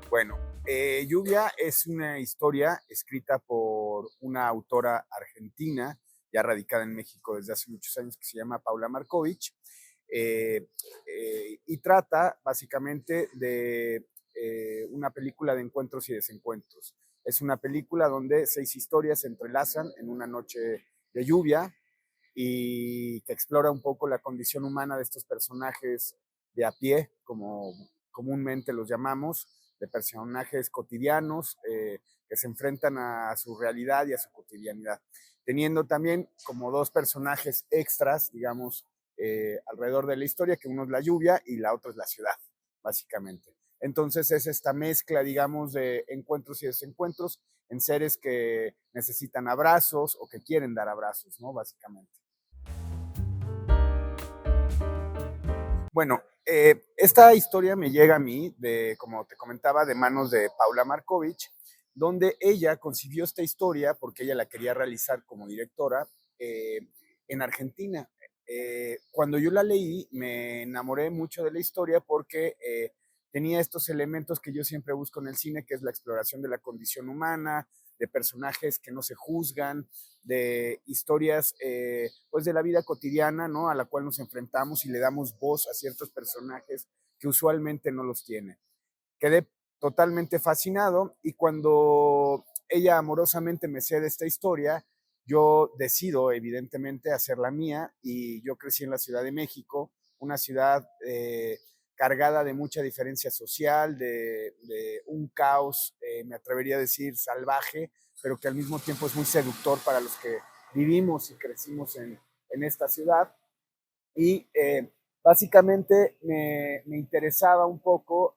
Bueno, Lluvia es una historia escrita por una autora argentina, ya radicada en México desde hace muchos años, que se llama Paula Markovich, eh, y trata básicamente de una película de encuentros y desencuentros. Es una película donde 6 historias se entrelazan en una noche de lluvia y que explora un poco la condición humana de estos personajes de a pie, como comúnmente los llamamos, de personajes cotidianos que se enfrentan a su realidad y a su cotidianidad, teniendo también como dos personajes extras, digamos, alrededor de la historia, que uno es la lluvia y la otra es la ciudad, básicamente. Entonces es esta mezcla, digamos, de encuentros y desencuentros en seres que necesitan abrazos o que quieren dar abrazos, ¿no? Básicamente. Bueno, esta historia me llega a mí, como te comentaba, de manos de Paula Markovich, donde ella concibió esta historia porque ella la quería realizar como directora eh, en Argentina. Cuando yo la leí, me enamoré mucho de la historia porque tenía estos elementos que yo siempre busco en el cine, que es la exploración de la condición humana, de personajes que no se juzgan, de historias pues de la vida cotidiana, ¿no? A la cual nos enfrentamos y le damos voz a ciertos personajes que usualmente no los tienen. Quedé totalmente fascinado y cuando ella amorosamente me cede esta historia, yo decido evidentemente hacerla mía y yo crecí en la Ciudad de México, una ciudad cargada de mucha diferencia social, de un caos, me atrevería a decir, salvaje, pero que al mismo tiempo es muy seductor para los que vivimos y crecimos en esta ciudad. Y básicamente me interesaba un poco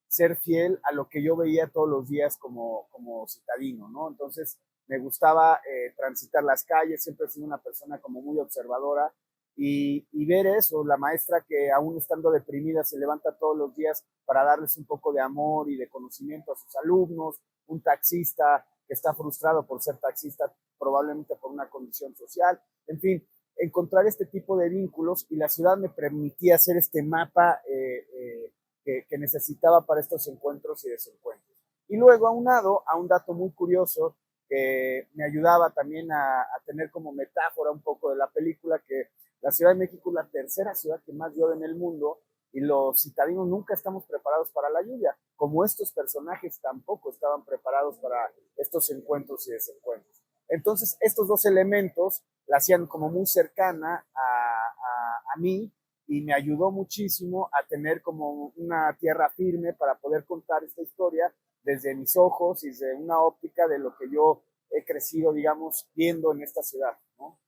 ser fiel a lo que yo veía todos los días como citadino, ¿no? Entonces me gustaba transitar las calles, siempre he sido una persona como muy observadora y ver eso, la maestra que aún estando deprimida se levanta todos los días para darles un poco de amor y de conocimiento a sus alumnos, un taxista que está frustrado por ser taxista probablemente por una condición social, en fin, encontrar este tipo de vínculos y la ciudad me permitía hacer este mapa que necesitaba para estos encuentros y desencuentros. Y luego aunado a un dato muy curioso que me ayudaba también a tener como metáfora un poco de la película, que la Ciudad de México es la tercera ciudad que más llueve en el mundo y los citadinos nunca estamos preparados para la lluvia, como estos personajes tampoco estaban preparados para estos encuentros y desencuentros. Entonces, estos dos elementos la hacían como muy cercana a mí y me ayudó muchísimo a tener como una tierra firme para poder contar esta historia desde mis ojos y desde una óptica de lo que yo he crecido, digamos, viendo en esta ciudad, ¿no?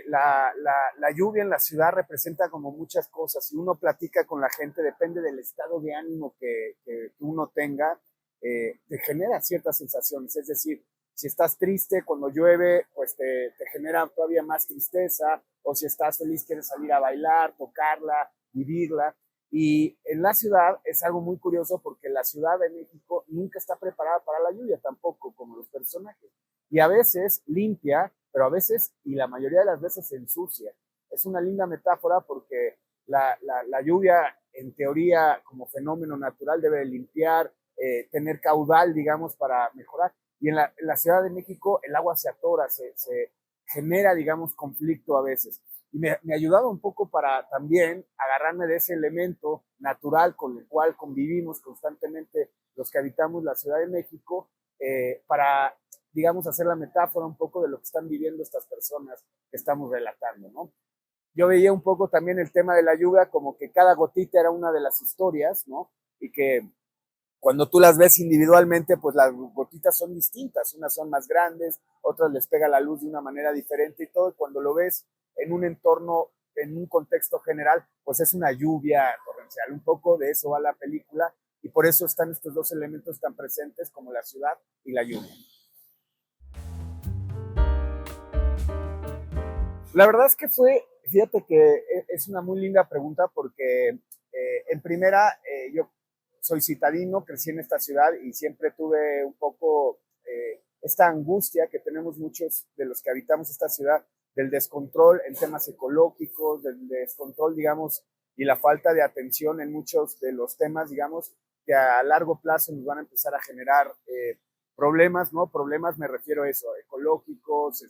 La lluvia en la ciudad representa como muchas cosas. Si uno platica con la gente, depende del estado de ánimo que uno tenga, te genera ciertas sensaciones. Es decir, si estás triste cuando llueve, pues te genera todavía más tristeza, o si estás feliz, quieres salir a bailar, tocarla, vivirla. Y en la ciudad es algo muy curioso porque la Ciudad de México nunca está preparada para la lluvia tampoco, como los personajes. Y a veces limpia, pero a veces, y la mayoría de las veces, se ensucia. Es una linda metáfora porque la lluvia, en teoría, como fenómeno natural, debe limpiar, tener caudal, digamos, para mejorar. Y en la Ciudad de México el agua se atora, se genera, digamos, conflicto a veces. Y me ayudaba un poco para también agarrarme de ese elemento natural con el cual convivimos constantemente los que habitamos la Ciudad de México, para, digamos, hacer la metáfora un poco de lo que están viviendo estas personas que estamos relatando, ¿no? Yo veía un poco también el tema de la lluvia como que cada gotita era una de las historias, ¿no? Y que cuando tú las ves individualmente, pues las gotitas son distintas, unas son más grandes, otras les pega la luz de una manera diferente y todo, y cuando lo ves en un entorno, en un contexto general, pues es una lluvia torrencial, un poco de eso va la película, y por eso están estos dos elementos tan presentes como la ciudad y la lluvia. La verdad es que fíjate que es una muy linda pregunta porque en primera yo soy citadino, crecí en esta ciudad y siempre tuve un poco esta angustia que tenemos muchos de los que habitamos esta ciudad del descontrol en temas ecológicos, del descontrol, digamos, y la falta de atención en muchos de los temas, digamos, que a largo plazo nos van a empezar a generar problemas, ¿no? Problemas me refiero a eso, ecológicos,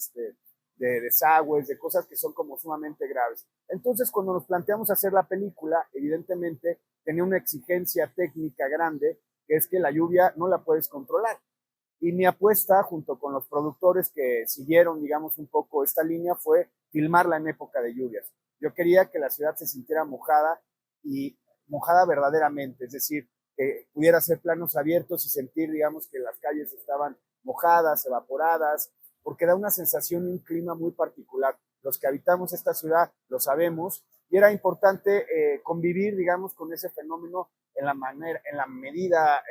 de desagües, de cosas que son como sumamente graves. Entonces, cuando nos planteamos hacer la película, evidentemente tenía una exigencia técnica grande, que es que la lluvia no la puedes controlar. Y mi apuesta, junto con los productores que siguieron, digamos, un poco esta línea, fue filmarla en época de lluvias. Yo quería que la ciudad se sintiera mojada y mojada verdaderamente, es decir, que pudiera hacer planos abiertos y sentir, digamos, que las calles estaban mojadas, evaporadas, porque da una sensación y un clima muy particular. Los que habitamos esta ciudad lo sabemos y era importante convivir, digamos, con ese fenómeno en la medida,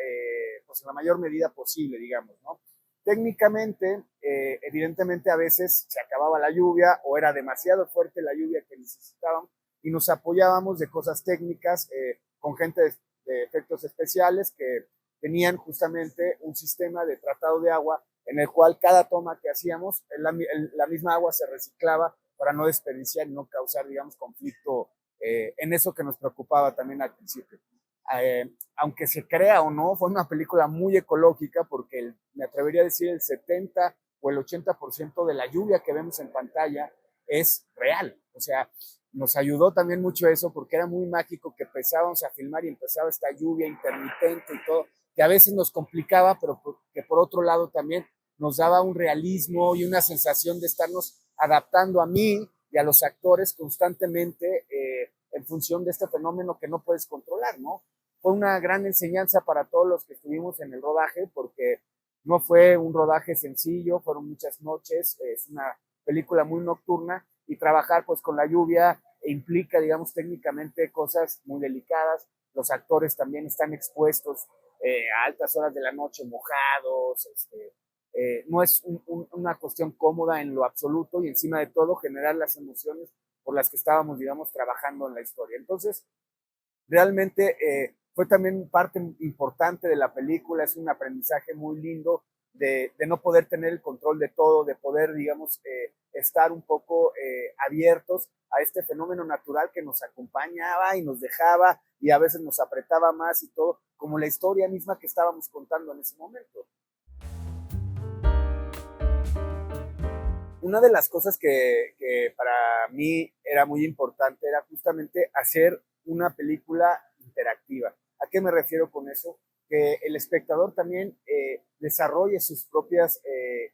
pues en la mayor medida posible, digamos, ¿no? Técnicamente, evidentemente a veces se acababa la lluvia o era demasiado fuerte la lluvia que necesitábamos y nos apoyábamos de cosas técnicas con gente de efectos especiales que tenían justamente un sistema de tratado de agua en el cual cada toma que hacíamos, la misma agua se reciclaba para no desperdiciar y no causar, digamos, conflicto en eso que nos preocupaba también al principio. Aunque se crea o no, fue una película muy ecológica porque me atrevería a decir el 70 o el 80% de la lluvia que vemos en pantalla es real. O sea, nos ayudó también mucho eso porque era muy mágico que empezábamos a filmar y empezaba esta lluvia intermitente y todo, que a veces nos complicaba, pero que por otro lado también nos daba un realismo y una sensación de estarnos adaptando a mí y a los actores constantemente en función de este fenómeno que no puedes controlar, ¿no? Fue una gran enseñanza para todos los que estuvimos en el rodaje, porque no fue un rodaje sencillo, fueron muchas noches, es una película muy nocturna y trabajar pues con la lluvia implica, digamos, técnicamente cosas muy delicadas. Los actores también están expuestos a altas horas de la noche, mojados, no es una cuestión cómoda en lo absoluto y encima de todo generar las emociones por las que estábamos, digamos, trabajando en la historia. Entonces, realmente fue también parte importante de la película, es un aprendizaje muy lindo de no poder tener el control de todo, de poder, digamos, estar un poco abiertos a este fenómeno natural que nos acompañaba y nos dejaba y a veces nos apretaba más y todo, como la historia misma que estábamos contando en ese momento. Una de las cosas que para mí era muy importante era justamente hacer una película interactiva. ¿A qué me refiero con eso? Que el espectador también desarrolle sus propias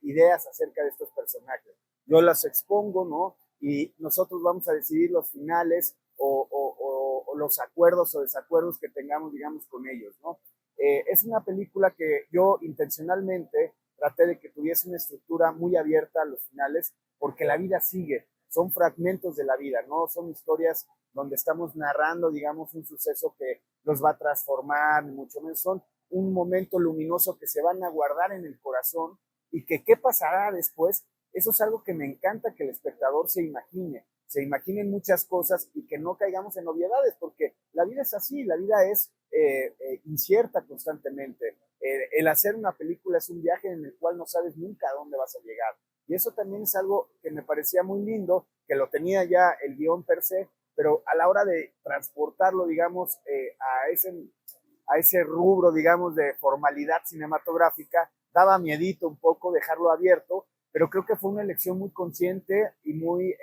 ideas acerca de estos personajes. Yo las expongo, ¿no? Y nosotros vamos a decidir los finales o los acuerdos o desacuerdos que tengamos, digamos, con ellos, ¿no? Es una película que yo intencionalmente traté de que tuviese una estructura muy abierta a los finales, porque la vida sigue, son fragmentos de la vida, no son historias donde estamos narrando, digamos, un suceso que los va a transformar, mucho menos son un momento luminoso que se van a guardar en el corazón y que qué pasará después, eso es algo que me encanta que el espectador se imaginen muchas cosas y que no caigamos en obviedades, porque la vida es así, la vida es incierta constantemente. El hacer una película es un viaje en el cual no sabes nunca a dónde vas a llegar. Y eso también es algo que me parecía muy lindo, que lo tenía ya el guión per se, pero a la hora de transportarlo, digamos, a ese rubro, digamos, de formalidad cinematográfica, daba miedito un poco dejarlo abierto, pero creo que fue una elección muy consciente y muy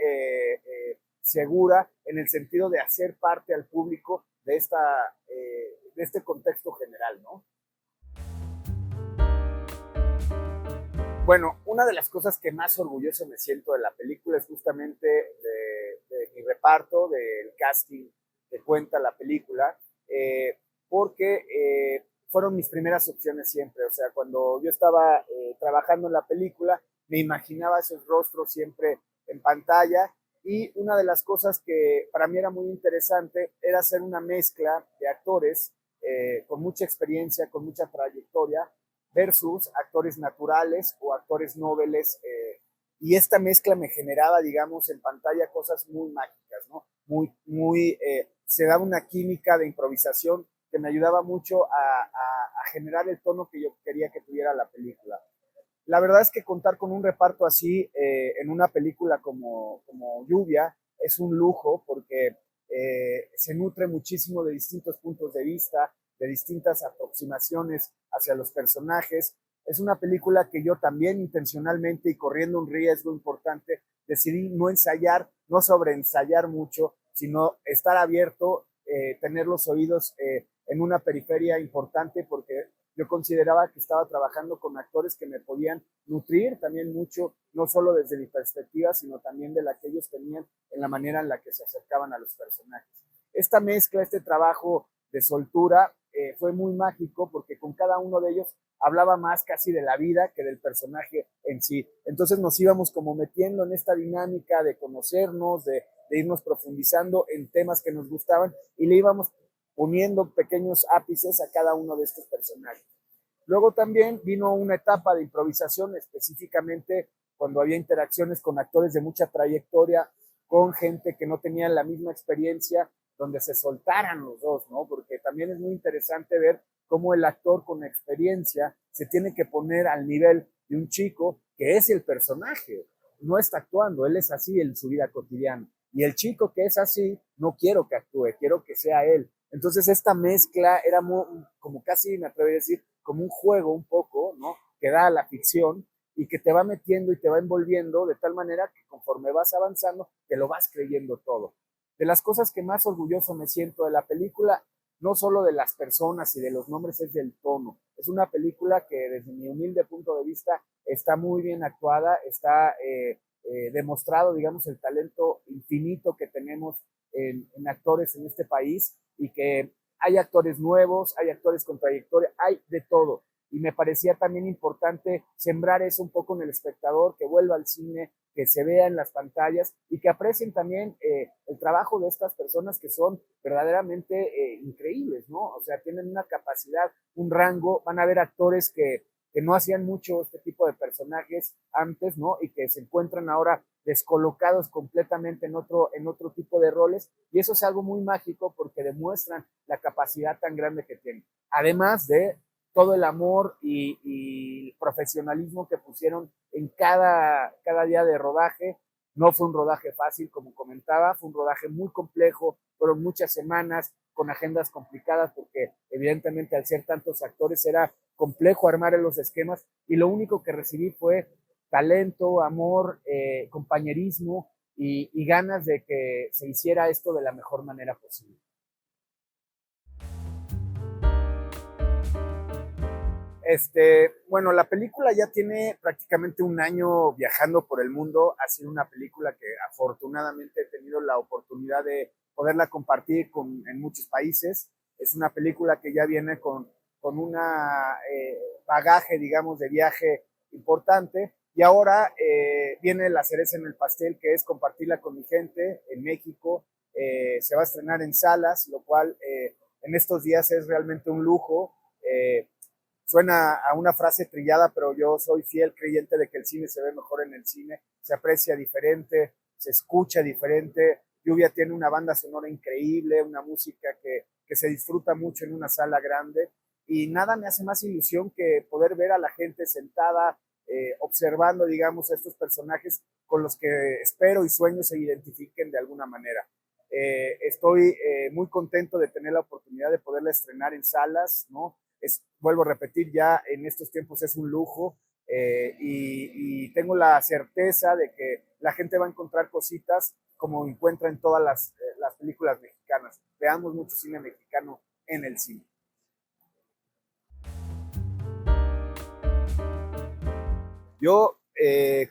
segura en el sentido de hacer parte al público de este contexto general, ¿no? Bueno, una de las cosas que más orgulloso me siento de la película es justamente de mi reparto, del casting que cuenta la película, porque fueron mis primeras opciones siempre. O sea, cuando yo estaba trabajando en la película, me imaginaba esos rostros siempre en pantalla y una de las cosas que para mí era muy interesante era hacer una mezcla de actores con mucha experiencia, con mucha trayectoria, versus actores naturales o actores nobles. Y esta mezcla me generaba, digamos, en pantalla cosas muy mágicas, ¿no? Se daba una química de improvisación que me ayudaba mucho a generar el tono que yo quería que tuviera la película. La verdad es que contar con un reparto así en una película como Lluvia es un lujo porque se nutre muchísimo de distintos puntos de vista, de distintas aproximaciones hacia los personajes. Es una película que yo también intencionalmente y corriendo un riesgo importante decidí no ensayar, no sobreensayar mucho, sino estar abierto, tener los oídos en una periferia importante porque yo consideraba que estaba trabajando con actores que me podían nutrir también mucho, no solo desde mi perspectiva, sino también de la que ellos tenían en la manera en la que se acercaban a los personajes. Esta mezcla, este trabajo de soltura fue muy mágico porque con cada uno de ellos hablaba más casi de la vida que del personaje en sí. Entonces nos íbamos como metiendo en esta dinámica de conocernos, de irnos profundizando en temas que nos gustaban y le íbamos poniendo pequeños ápices a cada uno de estos personajes. Luego también vino una etapa de improvisación, específicamente cuando había interacciones con actores de mucha trayectoria, con gente que no tenía la misma experiencia, donde se soltaran los dos, ¿no? Porque también es muy interesante ver cómo el actor con experiencia se tiene que poner al nivel de un chico que es el personaje, no está actuando, él es así en su vida cotidiana. Y el chico que es así, no quiero que actúe, quiero que sea él. Entonces esta mezcla era muy, como casi me atrevo a decir, como un juego un poco, ¿no? Que da a la ficción y que te va metiendo y te va envolviendo de tal manera que conforme vas avanzando, te lo vas creyendo todo. De las cosas que más orgulloso me siento de la película, no solo de las personas y de los nombres, es del tono. Es una película que desde mi humilde punto de vista está muy bien actuada, está demostrado, digamos, el talento infinito que tenemos en actores en este país y que hay actores nuevos, hay actores con trayectoria, hay de todo. Y me parecía también importante sembrar eso un poco en el espectador, que vuelva al cine, que se vea en las pantallas y que aprecien también el trabajo de estas personas que son verdaderamente increíbles, ¿no? O sea, tienen una capacidad, un rango, van a ver actores que no hacían mucho este tipo de personajes antes, ¿no? Y que se encuentran ahora descolocados completamente en otro tipo de roles. Y eso es algo muy mágico porque demuestran la capacidad tan grande que tienen. Además de todo el amor y profesionalismo que pusieron en cada día de rodaje. No fue un rodaje fácil, como comentaba, fue un rodaje muy complejo, fueron muchas semanas con agendas complicadas porque evidentemente al ser tantos actores era complejo armar los esquemas y lo único que recibí fue talento, amor, compañerismo y ganas de que se hiciera esto de la mejor manera posible. Bueno, la película ya tiene prácticamente un año viajando por el mundo. Ha sido una película que afortunadamente he tenido la oportunidad de poderla compartir en muchos países. Es una película que ya viene con una bagaje, digamos, de viaje importante. Y ahora viene la cereza en el pastel, que es compartirla con mi gente en México. Se va a estrenar en salas, lo cual en estos días es realmente un lujo. Suena a una frase trillada, pero yo soy fiel creyente de que el cine se ve mejor en el cine, se aprecia diferente, se escucha diferente. Lluvia tiene una banda sonora increíble, una música que se disfruta mucho en una sala grande y nada me hace más ilusión que poder ver a la gente sentada, observando, digamos, a estos personajes con los que espero y sueño se identifiquen de alguna manera. Estoy muy contento de tener la oportunidad de poderla estrenar en salas, ¿no? Vuelvo a repetir, ya en estos tiempos es un lujo y tengo la certeza de que la gente va a encontrar cositas como encuentra en todas las películas mexicanas. Veamos mucho cine mexicano en el cine. Yo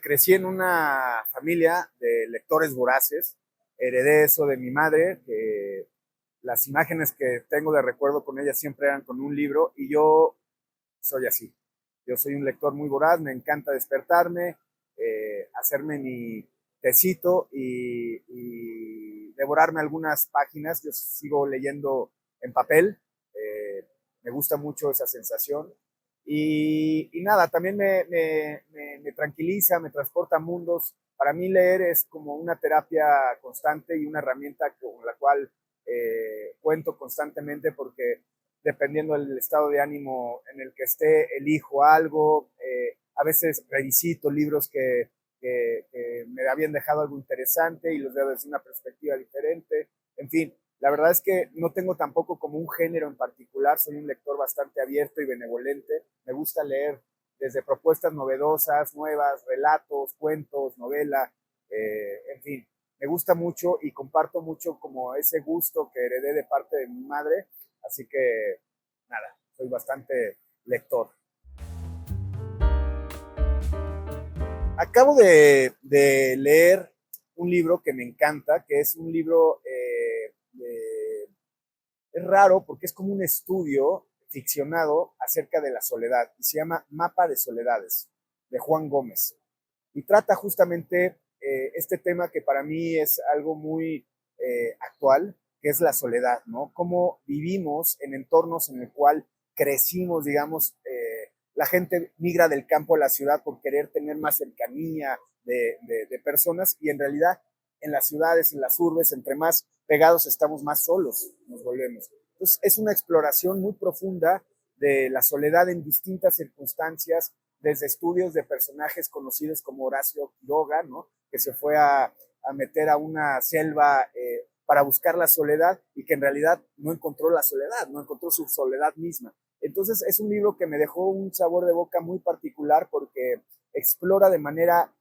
crecí en una familia de lectores voraces, heredé eso de mi madre, que las imágenes que tengo de recuerdo con ella siempre eran con un libro y yo soy así. Yo soy un lector muy voraz, me encanta despertarme, hacerme mi tecito y devorarme algunas páginas. Yo sigo leyendo en papel, me gusta mucho esa sensación. Y nada, también me tranquiliza, me transporta a mundos. Para mí leer es como una terapia constante y una herramienta con la cual cuento constantemente porque dependiendo del estado de ánimo en el que esté, elijo algo. A veces revisito libros que me habían dejado algo interesante y los veo desde una perspectiva diferente. En fin, fin, la verdad es que no tengo tampoco como un género en particular, soy un lector bastante abierto y benevolente, me gusta leer desde propuestas novedosas, nuevas, relatos, cuentos, novela, en fin, me gusta mucho y comparto mucho como ese gusto que heredé de parte de mi madre, así que nada, soy bastante lector. Acabo de leer un libro que me encanta, que es un libro es raro porque es como un estudio ficcionado acerca de la soledad y se llama Mapa de Soledades, de Juan Gómez. Y trata justamente este tema que para mí es algo muy actual, que es la soledad, ¿no? Cómo vivimos en entornos en el cual crecimos, digamos, la gente migra del campo a la ciudad por querer tener más cercanía de personas y en realidad en las ciudades, en las urbes, entre más pegados estamos, más solos nos volvemos. Entonces es una exploración muy profunda de la soledad en distintas circunstancias, desde estudios de personajes conocidos como Horacio Quiroga, ¿no? Que se fue a meter a una selva para buscar la soledad y que en realidad no encontró la soledad, no encontró su soledad misma. Entonces es un libro que me dejó un sabor de boca muy particular porque explora de manera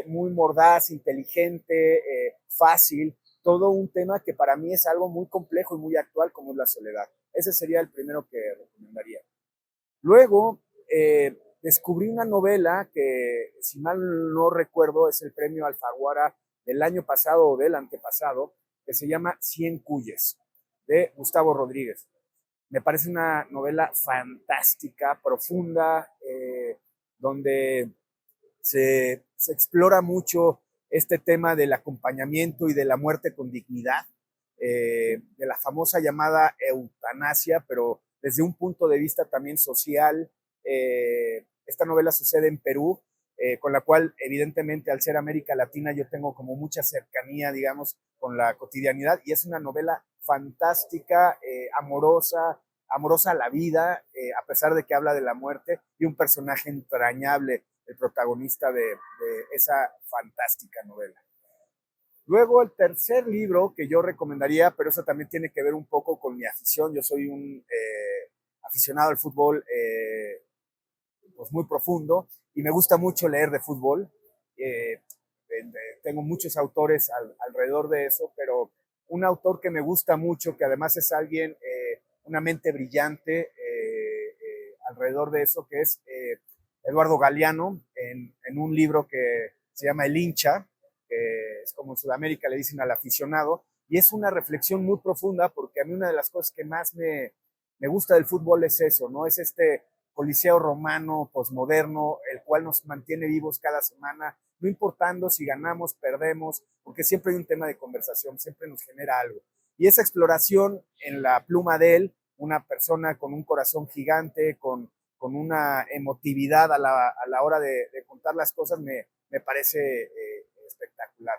muy mordaz, inteligente, fácil, todo un tema que para mí es algo muy complejo y muy actual como es la soledad. Ese sería el primero que recomendaría. Luego, descubrí una novela que, si mal no recuerdo, es el premio Alfaguara del año pasado o del antepasado, que se llama Cien Cuyes, de Gustavo Rodríguez. Me parece una novela fantástica, profunda, donde se explora mucho este tema del acompañamiento y de la muerte con dignidad, de la famosa llamada eutanasia, pero desde un punto de vista también social. Esta novela sucede en Perú, con la cual evidentemente al ser América Latina yo tengo como mucha cercanía, digamos, con la cotidianidad y es una novela fantástica, amorosa a la vida, a pesar de que habla de la muerte y un personaje entrañable, el protagonista de esa fantástica novela. Luego el tercer libro que yo recomendaría, pero eso también tiene que ver un poco con mi afición, yo soy un aficionado al fútbol pues muy profundo y me gusta mucho leer de fútbol. Eh, Tengo muchos autores alrededor de eso, pero un autor que me gusta mucho, que además es alguien, una mente brillante alrededor de eso, que es Eduardo Galeano, en un libro que se llama El hincha, que es como en Sudamérica le dicen al aficionado, y es una reflexión muy profunda porque a mí una de las cosas que más me gusta del fútbol es eso, ¿no? Es este coliseo romano, posmoderno, el cual nos mantiene vivos cada semana, no importando si ganamos, perdemos, porque siempre hay un tema de conversación, siempre nos genera algo. Y esa exploración en la pluma de él, una persona con un corazón gigante, con una emotividad a la hora de contar las cosas, me parece espectacular.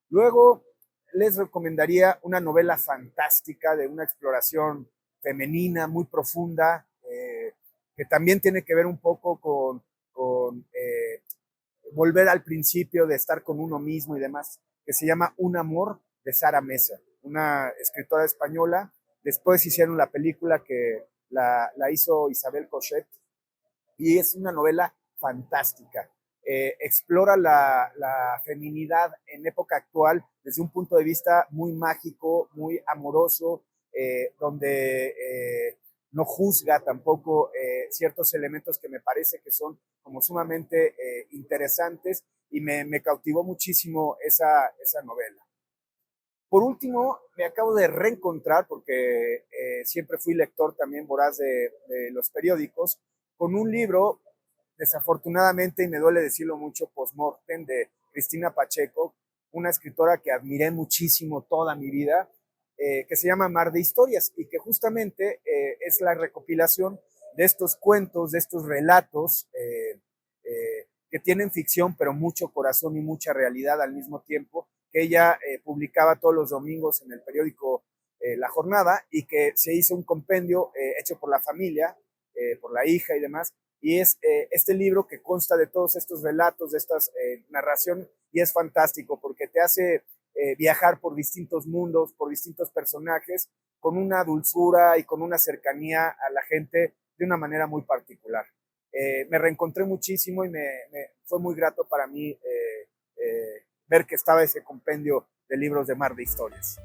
Luego les recomendaría una novela fantástica de una exploración femenina muy profunda, que también tiene que ver un poco con volver al principio de estar con uno mismo y demás, que se llama Un amor, de Sara Mesa, una escritora española. Después hicieron la película que la hizo Isabel Cochet y es una novela fantástica. Explora la feminidad en época actual desde un punto de vista muy mágico, muy amoroso, donde no juzga tampoco ciertos elementos que me parece que son como sumamente interesantes y me cautivó muchísimo esa novela. Por último, me acabo de reencontrar, porque siempre fui lector también voraz de los periódicos, con un libro, desafortunadamente, y me duele decirlo mucho, Postmortem, de Cristina Pacheco, una escritora que admiré muchísimo toda mi vida, que se llama Mar de Historias, y que justamente es la recopilación de estos cuentos, de estos relatos, que tienen ficción, pero mucho corazón y mucha realidad al mismo tiempo, que ella publicaba todos los domingos en el periódico La Jornada y que se hizo un compendio hecho por la familia, por la hija y demás, y es este libro que consta de todos estos relatos, de estas narraciones, y es fantástico porque te hace viajar por distintos mundos, por distintos personajes, con una dulzura y con una cercanía a la gente de una manera muy particular. Me reencontré muchísimo y fue muy grato para mí ver que estaba ese compendio de libros de Mar de Historias.